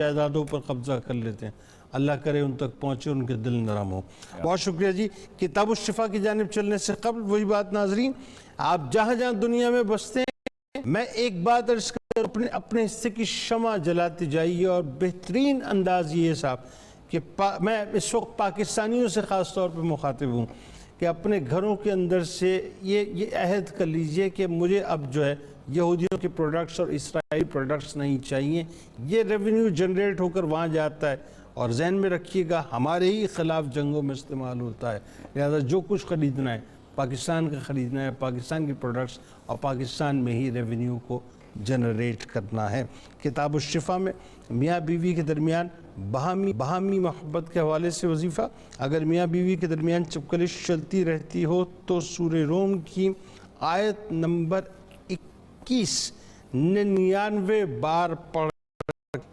جائیدادوں پر قبضہ کر لیتے ہیں. اللہ کرے ان تک پہنچے، ان کے دل نرم ہو. بہت شکریہ جی. کتاب الشفا کی جانب چلنے سے قبل وہی بات ناظرین، آپ جہاں جہاں دنیا میں بستے ہیں، میں ایک بات عرض کروں، اپنے حصے کی شمع جلاتے جائیے. اور بہترین انداز یہ ہے صاحب کہ میں اس وقت پاکستانیوں سے خاص طور پہ مخاطب ہوں کہ اپنے گھروں کے اندر سے یہ عہد کر لیجئے کہ مجھے اب جو ہے یہودیوں کے پروڈکٹس اور اسرائیلی پروڈکٹس نہیں چاہیے. یہ ریونیو جنریٹ ہو کر وہاں جاتا ہے اور ذہن میں رکھیے گا ہمارے ہی خلاف جنگوں میں استعمال ہوتا ہے. لہذا جو کچھ خریدنا ہے پاکستان کا خریدنا ہے، پاکستان کی پروڈکٹس اور پاکستان میں ہی ریونیو کو جنریٹ کرنا ہے. کتاب الشفا میں میاں بیوی کے درمیان باہمی محبت کے حوالے سے وظیفہ. اگر میاں بیوی کے درمیان چپکلش چلتی رہتی ہو تو سورہ روم کی آیت نمبر 21 99 بار پڑھ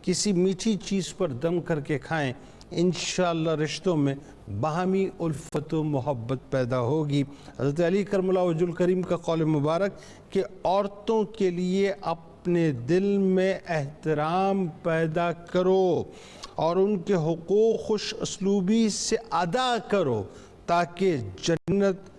کسی میٹھی چیز پر دم کر کے کھائیں، انشاءاللہ رشتوں میں باہمی الفت و محبت پیدا ہوگی. حضرت علی کرم اللہ وجہ الکریم کا قول مبارک کہ عورتوں کے لیے اپنے دل میں احترام پیدا کرو اور ان کے حقوق خوش اسلوبی سے ادا کرو تاکہ جنت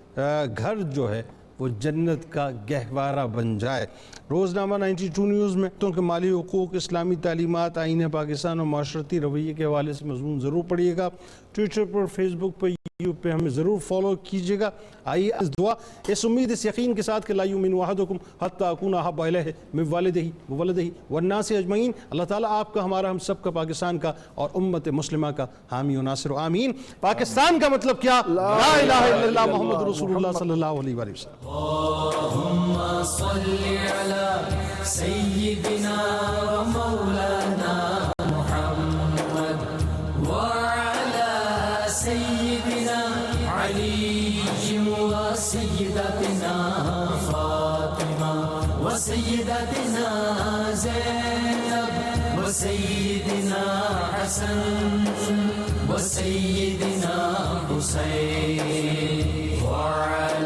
گھر جو ہے وہ جنت کا گہوارہ بن جائے. روزنامہ 92 نیوز میں عورتوں کے مالی حقوق، اسلامی تعلیمات، آئین پاکستان اور معاشرتی رویے کے حوالے سے مضمون ضرور پڑھیے گا. ٹویٹر پر، فیس بک پر، یوٹیوب پہ ہمیں ضرور فالو کیجیے گا. آئیے اس دعا، اس امید، اس یقین کے ساتھ کہ لا یؤمن احدکم حتی اکون احب الیہ من والدہ وولدہ والناس اجمعین. اللہ تعالیٰ آپ کا، ہمارا، ہم سب کا، پاکستان کا اور امت مسلمہ کا حامی و ناصر و آمین. پاکستان کا مطلب کیا؟ لا الہ الا اللہ محمد رسول اللہ صلی اللہ علیہ وآلہ وسلم. اللهم صل على سيدنا ومولانا محمد وعلى سيدنا علي وسيدتنا فاطمة وسيدتنا زينب وسيدنا حسن وسيدنا حسين وعلى